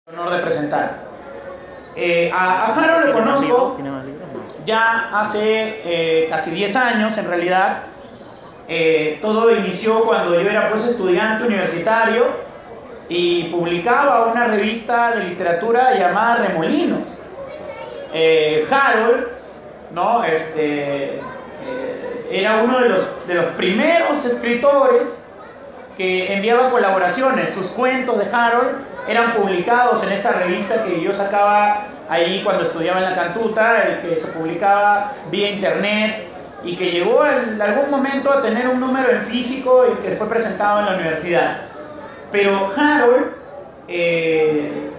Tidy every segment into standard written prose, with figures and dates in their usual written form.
Honor de presentar. A Harold lo conozco ya hace casi 10 años en realidad. Todo inició cuando yo era pues estudiante universitario y publicaba una revista de literatura llamada Remolinos. Harold, ¿no? Era uno de los primeros escritores que enviaba colaboraciones. Sus cuentos de Harold eran publicados en esta revista que yo sacaba ahí cuando estudiaba en la Cantuta, que se publicaba vía internet y que llegó en algún momento a tener un número en físico y que fue presentado en la universidad. Pero Harold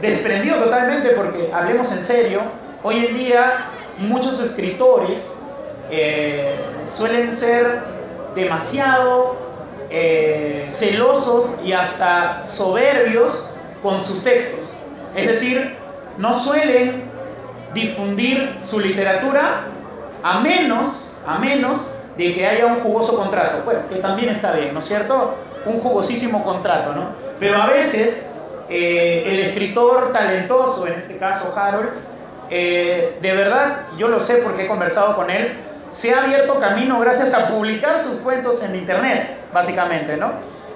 desprendió totalmente, porque hablemos en serio, hoy en día muchos escritores suelen ser demasiado celosos y hasta soberbios con sus textos. Es decir, no suelen difundir su literatura a menos de que haya un jugoso contrato. Bueno, que también está bien, ¿no es cierto? Un jugosísimo contrato, ¿no? Pero a veces el escritor talentoso, en este caso Harold, de verdad, yo lo sé porque he conversado con él, se ha abierto camino gracias a publicar sus cuentos en internet, básicamente, ¿no?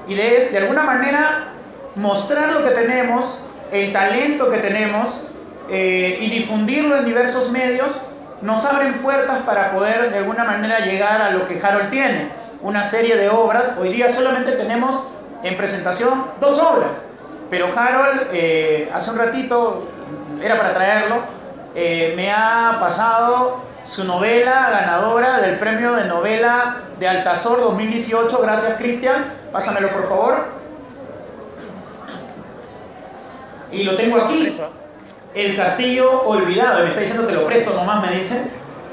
Y de alguna manera mostrar lo que tenemos, el talento que tenemos, y difundirlo en diversos medios, nos abren puertas para poder de alguna manera llegar a lo que Harold tiene, una serie de obras. Hoy día solamente tenemos en presentación 2 obras, pero Harold, hace un ratito, era para traerlo, me ha pasado su novela ganadora del premio de novela de Altazor 2018. Gracias, Cristian, pásamelo por favor. Y lo tengo aquí, El Castillo Olvidado. Me está diciendo te lo presto nomás, me dicen,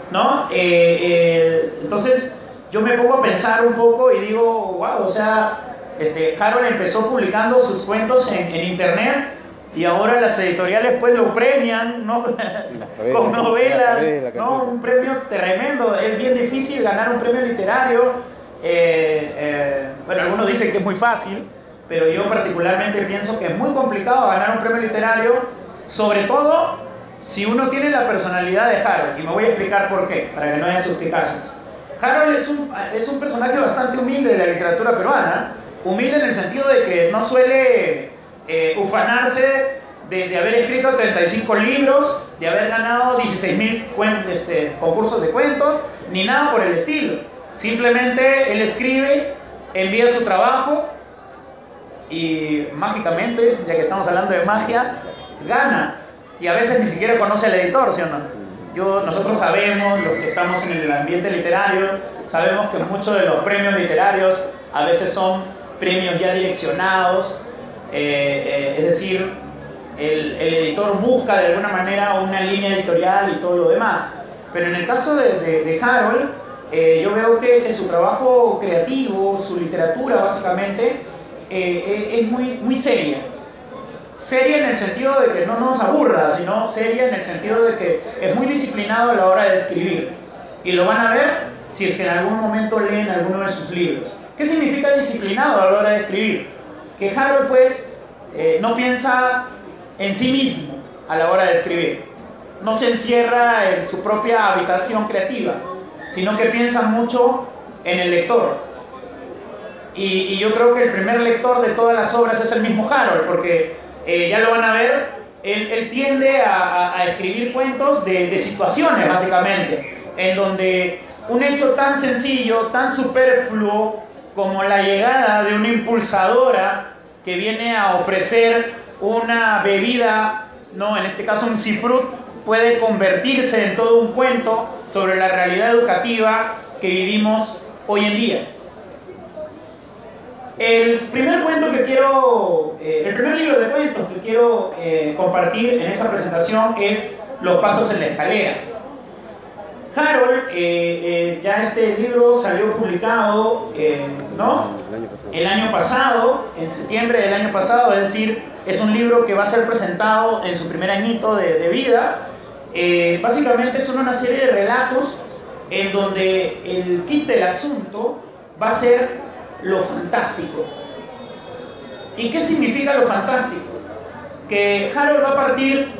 ¿no? Entonces yo me pongo a pensar un poco y digo, wow, o sea, Harold empezó publicando sus cuentos en internet y ahora las editoriales pues lo premian, ¿no? Con novelas, ¿no? Un premio tremendo. Es bien difícil ganar un premio literario. Bueno, algunos dicen que es muy fácil, pero yo particularmente pienso que es muy complicado ganar un premio literario, sobre todo si uno tiene la personalidad de Harold, y me voy a explicar por qué, para que no haya suspicacias. Harold es un personaje bastante humilde de la literatura peruana, humilde en el sentido de que no suele ufanarse de haber escrito 35 libros, de haber ganado 16.000 concursos de cuentos, ni nada por el estilo. Simplemente él escribe, envía su trabajo y mágicamente, ya que estamos hablando de magia, gana. Y a veces ni siquiera conoce al editor, ¿sí o no? Nosotros sabemos, los que estamos en el ambiente literario, sabemos que muchos de los premios literarios a veces son premios ya direccionados, es decir, el editor busca de alguna manera una línea editorial y todo lo demás. Pero en el caso de Harold, yo veo que su trabajo creativo, su literatura básicamente, es muy seria. Seria en el sentido de que no nos aburra, sino seria en el sentido de que es muy disciplinado a la hora de escribir. Y lo van a ver si es que en algún momento leen alguno de sus libros. ¿Qué significa disciplinado a la hora de escribir? Que Harold pues no piensa en sí mismo a la hora de escribir. No se encierra en su propia habitación creativa, sino que piensa mucho en el lector. Y yo creo que el primer lector de todas las obras es el mismo Harold, porque ya lo van a ver, él tiende a escribir cuentos de situaciones básicamente, en donde un hecho tan sencillo, tan superfluo como la llegada de una impulsadora que viene a ofrecer una bebida, ¿no? En este caso un cifrut, puede convertirse en todo un cuento sobre la realidad educativa que vivimos hoy en día. El primer cuento que quiero, el primer libro de cuentos que quiero compartir en esta presentación es Los Pasos en la Escalera. Harold, ya este libro salió publicado, ¿no? El año pasado, en septiembre del año pasado, es decir, es un libro que va a ser presentado en su primer añito de vida. Básicamente son una serie de relatos en donde el kit del asunto va a ser lo fantástico. ¿Y qué significa lo fantástico? que Harold va a partir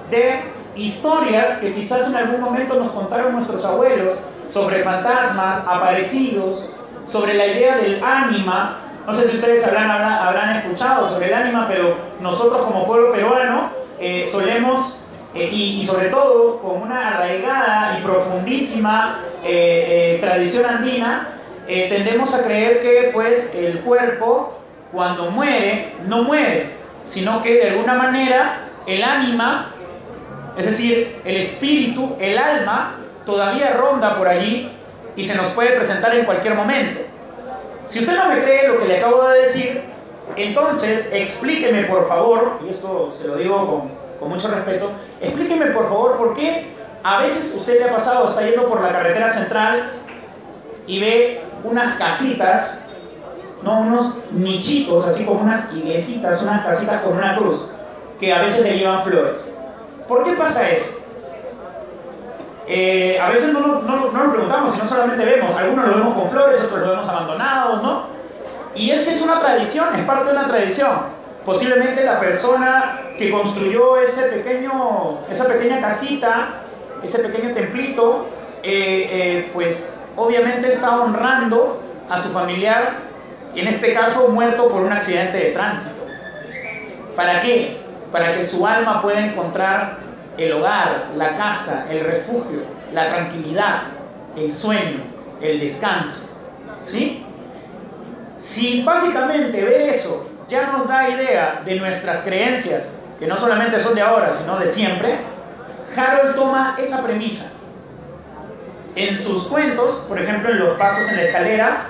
de historias que quizás en algún momento nos contaron nuestros abuelos sobre fantasmas, aparecidos, sobre la idea del ánima. No sé si ustedes habrán escuchado sobre el ánima, pero nosotros como pueblo peruano solemos, y sobre todo con una arraigada y profundísima tradición andina, tendemos a creer que pues el cuerpo cuando muere, no muere, sino que de alguna manera el ánima, es decir, el espíritu, el alma, todavía ronda por allí y se nos puede presentar en cualquier momento. Si usted no me cree lo que le acabo de decir, entonces explíqueme por favor, y esto se lo digo con mucho respeto, explíqueme por favor por qué a veces usted le ha pasado, está yendo por la carretera central y ve unas casitas, no, unos nichitos, así como unas iglesitas, unas casitas con una cruz, que a veces le llevan flores. ¿Por qué pasa eso? A veces no nos preguntamos, sino solamente vemos. Algunos lo vemos con flores, otros lo vemos abandonados, ¿no? Y es que es una tradición, es parte de una tradición. Posiblemente la persona que construyó esa pequeña casita, ese pequeño templito, pues obviamente está honrando a su familiar, en este caso muerto por un accidente de tránsito. ¿Para qué? Para que su alma pueda encontrar el hogar, la casa, el refugio, la tranquilidad, el sueño, el descanso. ¿Sí? Si básicamente ver eso ya nos da idea de nuestras creencias, que no solamente son de ahora, sino de siempre, Harold toma esa premisa. En sus cuentos, por ejemplo en Los Pasos en la Escalera,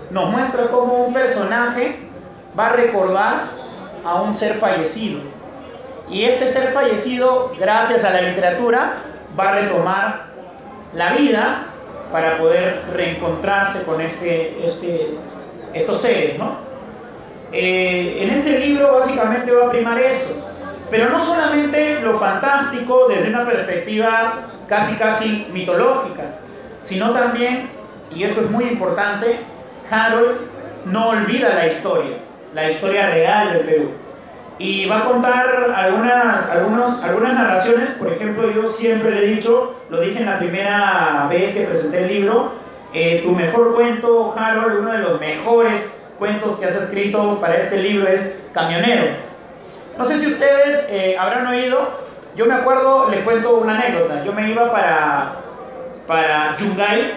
nos muestra cómo un personaje va a recordar a un ser fallecido. Y este ser fallecido, gracias a la literatura, va a retomar la vida para poder reencontrarse con estos seres, ¿no? En este libro básicamente va a primar eso, pero no solamente lo fantástico desde una perspectiva casi mitológica, sino también, y esto es muy importante, Harold no olvida la historia real del Perú. Y va a contar algunas narraciones. Por ejemplo, yo siempre le he dicho, lo dije en la primera vez que presenté el libro, tu mejor cuento, Harold, uno de los mejores cuentos que has escrito para este libro es Camionero. No sé si ustedes habrán oído, yo me acuerdo, les cuento una anécdota. Yo me iba para Yungay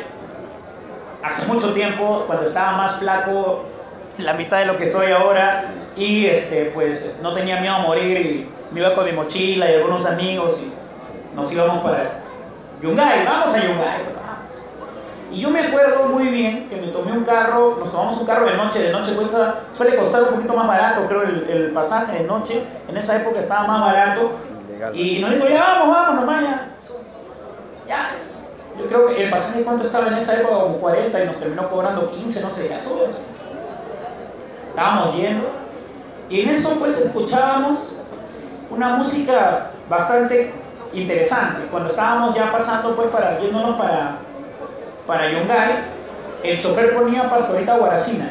hace mucho tiempo, cuando estaba más flaco, la mitad de lo que soy ahora, y pues no tenía miedo a morir y me iba con mi mochila y algunos amigos y nos íbamos para Yungay, vamos a Yungay. Y yo me acuerdo muy bien que me tomé un carro, nos tomamos un carro de noche suele costar un poquito más barato, creo el pasaje de noche, en esa época estaba más barato, y nos dijo, ya vamos nomás, ya. Yo creo que el pasaje, ¿cuánto estaba en esa época? Como 40 y nos terminó cobrando 15, no sé, ya sobres. Estábamos yendo y en eso pues escuchábamos una música bastante interesante. Cuando estábamos ya pasando pues yéndonos para Yungay, el chofer ponía Pastorita Guaracina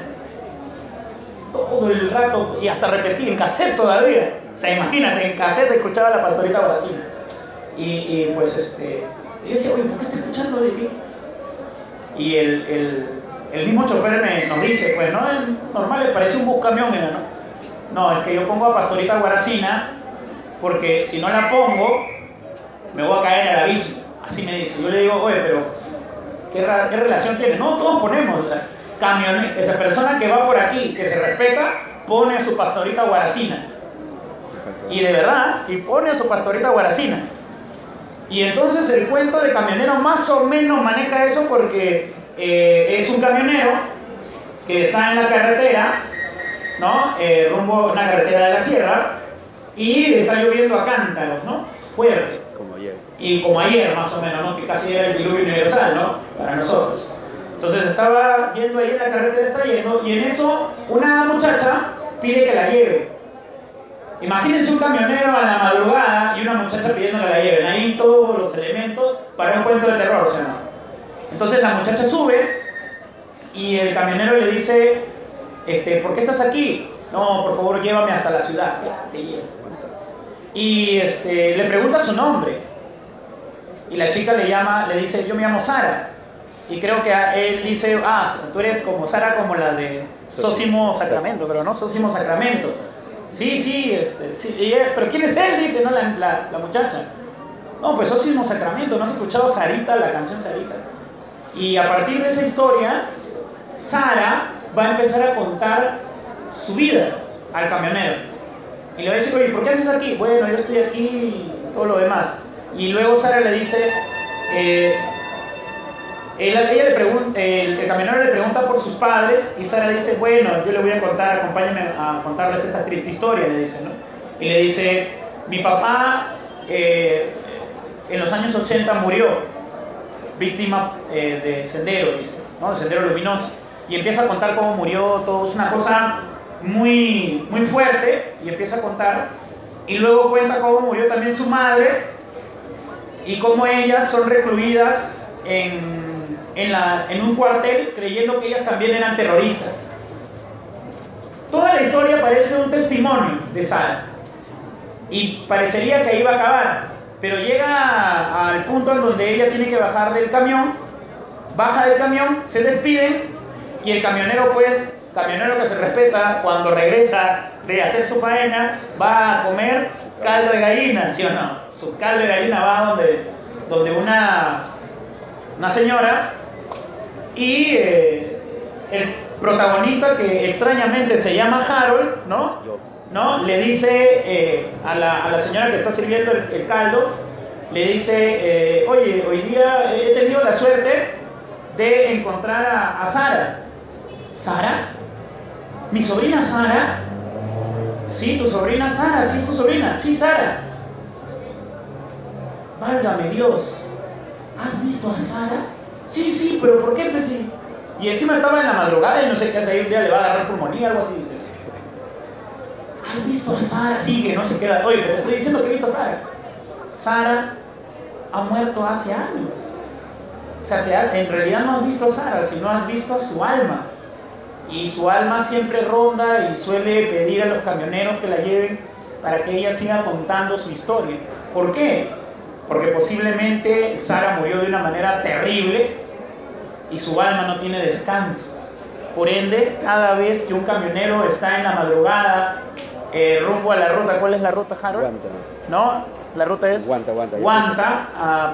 todo el rato y hasta repetía en cassette todavía. O sea, imagínate, en cassette escuchaba la Pastorita Guaracina y pues yo decía, oye, ¿por qué está escuchando de qué? Y el mismo chofer nos dice, pues no es normal, le parece un buscamión, ¿no? No, es que yo pongo a Pastorita Guaracina porque si no la pongo me voy a caer en el abismo. Así me dice. Yo le digo, oye, pero ¿qué relación tiene? No, todos ponemos esa persona que va por aquí, que se respeta, pone a su Pastorita Guaracina. Y de verdad, y pone a su Pastorita Guaracina. Y entonces el cuento de Camionero más o menos maneja eso porque es un camionero que está en la carretera, ¿no? Rumbo a una carretera de la sierra, y está lloviendo a cántaros, ¿no? Fuerte. Como ayer. Y como ayer, más o menos, ¿no? Que casi era el diluvio universal, ¿no? Para nosotros. Entonces estaba yendo ahí en la carretera, está yendo, y en eso una muchacha pide que la lleve. Imagínense un camionero a la madrugada y una muchacha pidiendo que la lleven. Ahí todos los elementos para un cuento de terror, ¿sí o no? Entonces la muchacha sube y el camionero le dice, ¿por qué estás aquí? No, por favor, llévame hasta la ciudad. Ya, te llevo. y le pregunta su nombre. Y la chica le dice, yo me llamo Sara. Y creo que él dice, tú eres como Sara, como la de Sósimo Sacramento, pero no, Sósimo Sacramento. Sí, sí, sí, pero ¿quién es él? Dice, ¿no? La muchacha. No, pues Sósimo Sacramento, ¿no has escuchado Sarita, la canción Sarita? Y a partir de esa historia, Sara va a empezar a contar su vida al camionero. Y le va a decir, oye, ¿por qué haces aquí? Bueno, yo estoy aquí y todo lo demás. Y luego Sara le dice, el camionero le pregunta por sus padres y Sara dice, bueno, yo le voy a contar, acompáñame a contarles esta triste historia, le dice, ¿no? Y le dice, mi papá en los años 80 murió, víctima de sendero, dice, ¿no? De sendero luminoso. Y empieza a contar cómo murió, todo es una cosa muy, muy fuerte, y empieza a contar, y luego cuenta cómo murió también su madre, y cómo ellas son recluidas en un cuartel creyendo que ellas también eran terroristas. Toda la historia parece un testimonio de Sara, y parecería que ahí va a acabar, pero llega al punto en donde ella tiene que bajar del camión, baja del camión, se despiden, y el camionero, pues, camionero que se respeta, cuando regresa de hacer su faena, va a comer caldo de gallina, ¿sí o no? Su caldo de gallina va donde una señora, y el protagonista, que extrañamente se llama Harold, ¿no? Le dice a la señora que está sirviendo el caldo, le dice, oye, hoy día he tenido la suerte de encontrar a Sara. ¿Sara? ¿Mi sobrina Sara? Sí, tu sobrina Sara, sí es tu sobrina, sí, Sara. Válgame Dios, ¿has visto a Sara? Sí, sí, pero ¿por qué? Pues sí. Y encima estaba en la madrugada y no sé qué hace ahí, un día le va a agarrar pulmonía, algo así, dice. ¿Has visto a Sara? Sí, que no se queda. Oye, pero te estoy diciendo que he visto a Sara. Sara ha muerto hace años. O sea, en realidad no has visto a Sara, sino has visto a su alma. Y su alma siempre ronda y suele pedir a los camioneros que la lleven para que ella siga contando su historia. ¿Por qué? Porque posiblemente Sara murió de una manera terrible y su alma no tiene descanso. Por ende, cada vez que un camionero está en la madrugada rumbo a la ruta, ¿cuál es la ruta, Harold? Guanta. ¿No? La ruta es Guanta,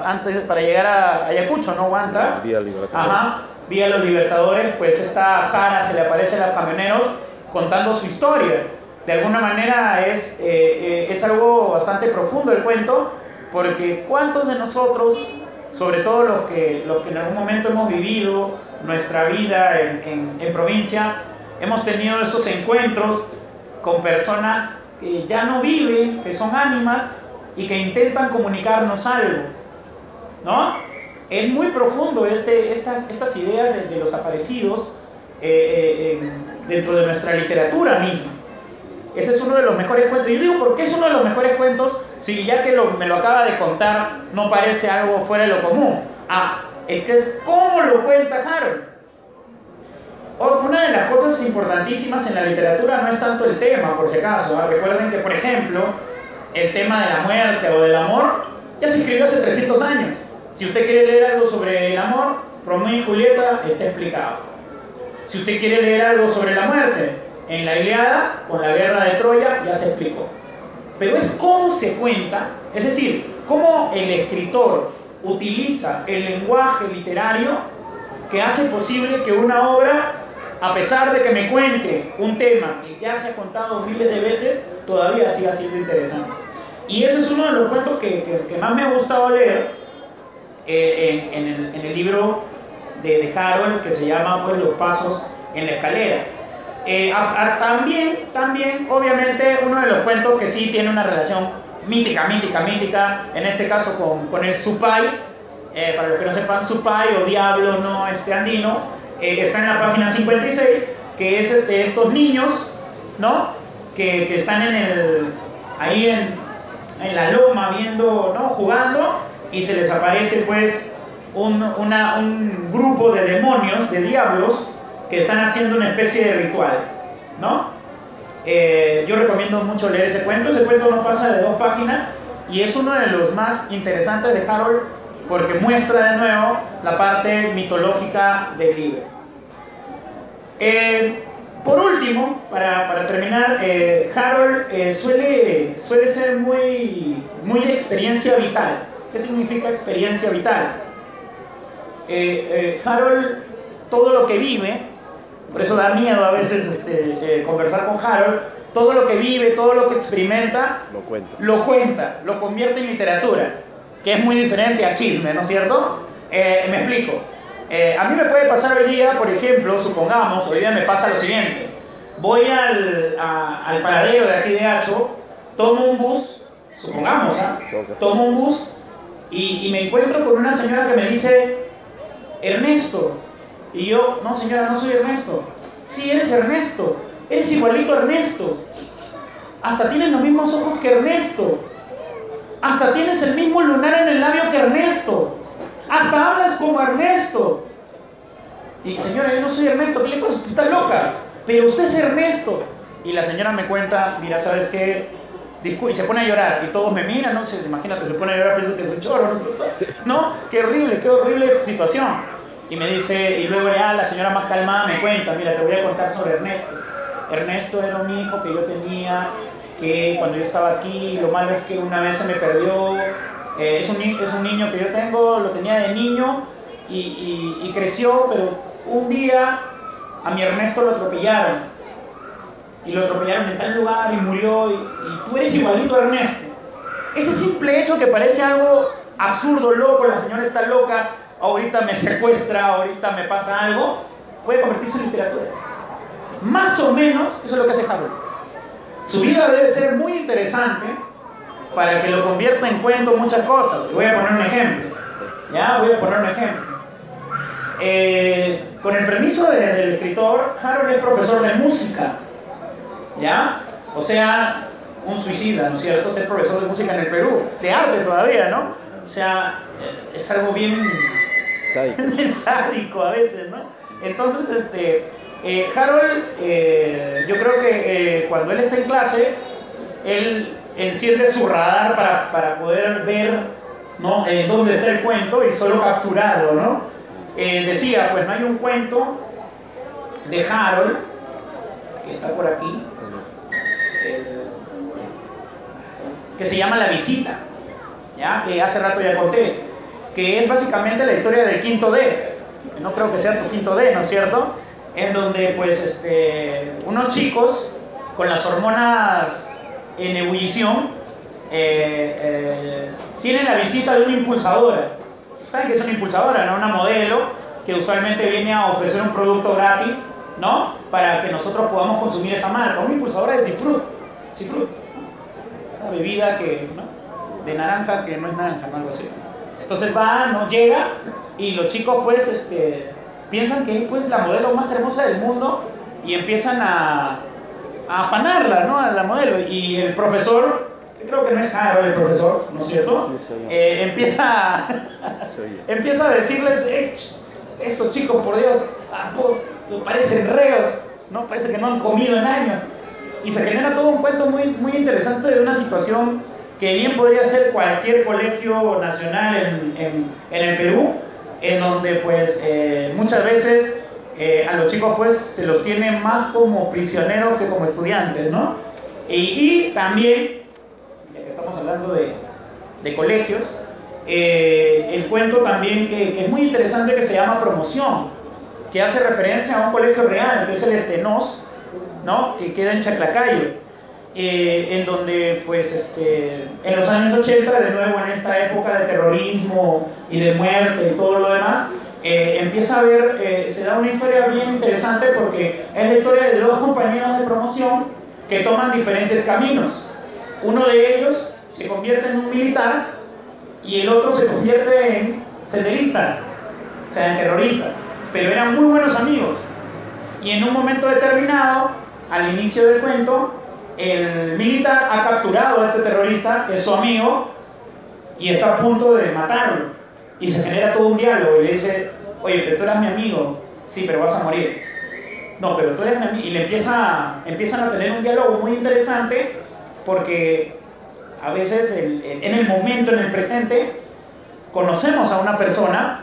antes para llegar a Ayacucho, ¿no? Guanta. Vía Libertadores. Ajá. Vía Los Libertadores, pues esta Sara se le aparece a los camioneros contando su historia. De alguna manera es algo bastante profundo el cuento, porque ¿cuántos de nosotros, sobre todo los que en algún momento hemos vivido nuestra vida en provincia, hemos tenido esos encuentros con personas que ya no viven, que son ánimas y que intentan comunicarnos algo, ¿no? Es muy profundo estas ideas de los aparecidos dentro de nuestra literatura misma. Ese es uno de los mejores cuentos. Yo digo, ¿por qué es uno de los mejores cuentos? Si ya que me lo acaba de contar, no parece algo fuera de lo común. Es que es cómo lo cuenta Harold. Una de las cosas importantísimas en la literatura no es tanto el tema, por si acaso. Recuerden que, por ejemplo, el tema de la muerte o del amor ya se escribió hace 300 años. Si usted quiere leer algo sobre el amor, Romeo y Julieta está explicado. Si usted quiere leer algo sobre la muerte, en la Ilíada, con la guerra de Troya, ya se explicó. Pero es cómo se cuenta, es decir, cómo el escritor utiliza el lenguaje literario que hace posible que una obra, a pesar de que me cuente un tema que ya se ha contado miles de veces, todavía siga siendo interesante. Y ese es uno de los cuentos que más me ha gustado leer en el libro de Harold, que se llama, pues, Los pasos en la escalera. También, obviamente, uno de los cuentos que sí tiene una relación mítica, en este caso con el Supay. Para los que no sepan, Supay o Diablo no andino, está en la página 56, que es estos niños, ¿no? que están ahí en la loma viendo, ¿no? Jugando, y se les aparece, pues, un grupo de demonios, de diablos, que están haciendo una especie de ritual, ¿no? Yo recomiendo mucho leer ese cuento. Ese cuento no pasa de 2 páginas y es uno de los más interesantes de Harold porque muestra de nuevo la parte mitológica del libro. Por último, para terminar, Harold suele ser muy de experiencia vital. ¿Qué significa experiencia vital? Harold, todo lo que vive, por eso da miedo a veces conversar con Harold, todo lo que vive, todo lo que experimenta, lo cuenta, lo convierte en literatura, que es muy diferente a chisme, ¿no es cierto? Me explico. A mí me puede pasar hoy día, por ejemplo, supongamos, hoy día me pasa lo siguiente. Voy al paradero de aquí de Hacho, tomo un bus, supongamos, tomo un bus y me encuentro con una señora que me dice, Ernesto. Y yo, no señora, no soy Ernesto. Sí, eres Ernesto, eres igualito a Ernesto. Hasta tienes los mismos ojos que Ernesto. Hasta tienes el mismo lunar en el labio que Ernesto. Hasta hablas como Ernesto. Y señora, yo no soy Ernesto, ¿qué le pasa? Usted está loca. Pero usted es Ernesto. Y la señora me cuenta, mira, ¿sabes qué? Y se pone a llorar. Y todos me miran, no sé, imagínate, se pone a llorar, pienso que es un chorro, no sé. No, qué horrible situación. Y me dice, y luego ya la señora más calmada me cuenta, mira, te voy a contar sobre Ernesto. Ernesto era un hijo que yo tenía, que cuando yo estaba aquí, lo malo es que una vez se me perdió. Es un niño que yo tengo, lo tenía de niño y creció, pero un día a mi Ernesto lo atropellaron. Y lo atropellaron en tal lugar y murió, y tú eres igualito a Ernesto. Ese simple hecho que parece algo absurdo, loco, la señora está loca, ahorita me secuestra, ahorita me pasa algo, puede convertirse en literatura. Más o menos, eso es lo que hace Harold. Su vida debe ser muy interesante para que lo convierta en cuento muchas cosas. Voy a poner un ejemplo. ¿Ya? Voy a poner un ejemplo. Con el permiso del escritor, Harold es profesor de música. ¿Ya? O sea, un suicida, ¿no es cierto? Ser profesor de música en el Perú. De arte todavía, ¿no? O sea, es algo bien sádico a veces, ¿no? Entonces, Harold, yo creo que cuando él está en clase, él enciende su radar para poder ver, ¿no? Dónde está el cuento y solo capturarlo, ¿no? Decía, pues no hay un cuento de Harold, que está por aquí, que se llama La Visita, ¿ya? Que hace rato ya conté, que es básicamente la historia del quinto D. No creo que sea tu quinto D, ¿no es cierto? En donde pues unos chicos con las hormonas en ebullición tienen la visita de una impulsadora. ¿Saben qué es una impulsadora? ¿No? Una modelo que usualmente viene a ofrecer un producto gratis, ¿no? Para que nosotros podamos consumir esa marca. Una impulsadora de Cifrut, esa bebida que, ¿no? De naranja que no es naranja, ¿no? Algo así. Entonces va, ¿no? Llega y los chicos pues piensan que es pues la modelo más hermosa del mundo y empiezan a afanarla, ¿no? A la modelo. Y el profesor, creo que no es Harold el profesor, ¿no es cierto? Empieza a decirles, estos chicos, por Dios, parecen reos, ¿no? Parece que no han comido en años. Y se genera todo un cuento muy interesante de una situación que bien podría ser cualquier colegio nacional en el Perú, en donde pues muchas veces a los chicos pues se los tiene más como prisioneros que como estudiantes, ¿no? Y también, ya que estamos hablando de colegios, el cuento también que es muy interesante, que se llama Promoción, que hace referencia a un colegio real, que es el Estenos, ¿no? Que queda en Chaclacayo. En donde pues en los años 80, de nuevo en esta época de terrorismo y de muerte y todo lo demás, empieza a haber, se da una historia bien interesante, porque es la historia de dos compañeros de promoción que toman diferentes caminos. Uno de ellos se convierte en un militar y el otro se convierte en senderista, o sea, en terrorista, pero eran muy buenos amigos. Y en un momento determinado, al inicio del cuento, el militar ha capturado a este terrorista, que es su amigo, y está a punto de matarlo. Y se genera todo un diálogo y le dice, oye, pero tú eras mi amigo. Sí, pero vas a morir. no, pero tú eres mi amigo. Y empiezan a tener un diálogo muy interesante, porque a veces en el momento, en el presente, conocemos a una persona,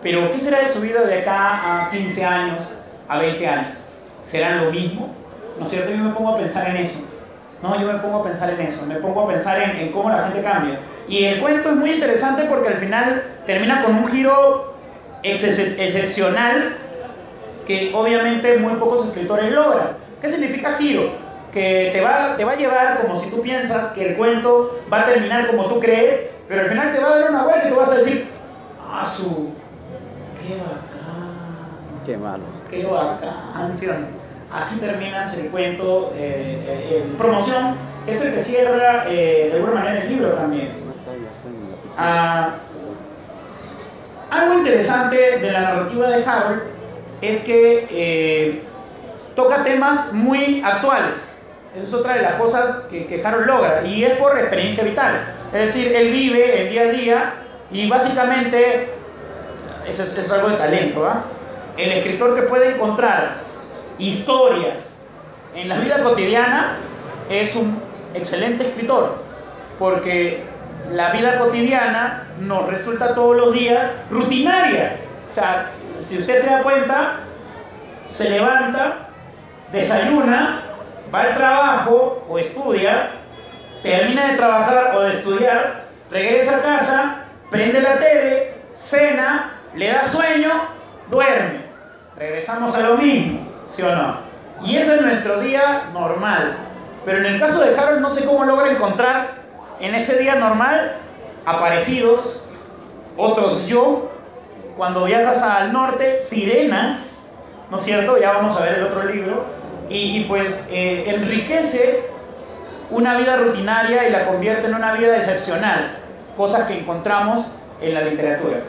pero ¿qué será de su vida de acá a 15 años, a 20 años? ¿Serán lo mismo? ¿No es cierto? Yo me pongo a pensar en eso. No, yo me pongo a pensar en eso, me pongo a pensar en cómo la gente cambia. Y el cuento es muy interesante porque al final termina con un giro excepcional que obviamente muy pocos escritores logran. ¿Qué significa giro? Que te va a llevar como si tú piensas que el cuento va a terminar como tú crees, pero al final te va a dar una vuelta y tú vas a decir, ¡ah, qué bacán! Qué malo. ¡Qué bacán! ¿Sí o no? Así terminas el cuento en promoción, que es el que cierra de alguna manera el libro también. Algo interesante de la narrativa de Harold es que toca temas muy actuales. Esa es otra de las cosas que Harold logra, y es por experiencia vital. Es decir, él vive el día a día y básicamente eso es algo de talento, ¿eh? El escritor que puede encontrar historias en la vida cotidiana es un excelente escritor, porque la vida cotidiana nos resulta todos los días rutinaria. O sea, si usted se da cuenta, se levanta, desayuna, va al trabajo o estudia, termina de trabajar o de estudiar, regresa a casa, prende la tele, cena, le da sueño, duerme. Regresamos a lo mismo, ¿sí o no? Y ese es nuestro día normal. Pero en el caso de Harold, no sé cómo logra encontrar en ese día normal aparecidos, otros yo, cuando viajas al norte, sirenas, ¿no es cierto? Ya vamos a ver el otro libro. Y pues enriquece una vida rutinaria y la convierte en una vida excepcional, cosas que encontramos en la literatura.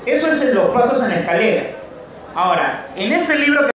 Eso es en Los pasos en la escalera. Ahora, en este libro que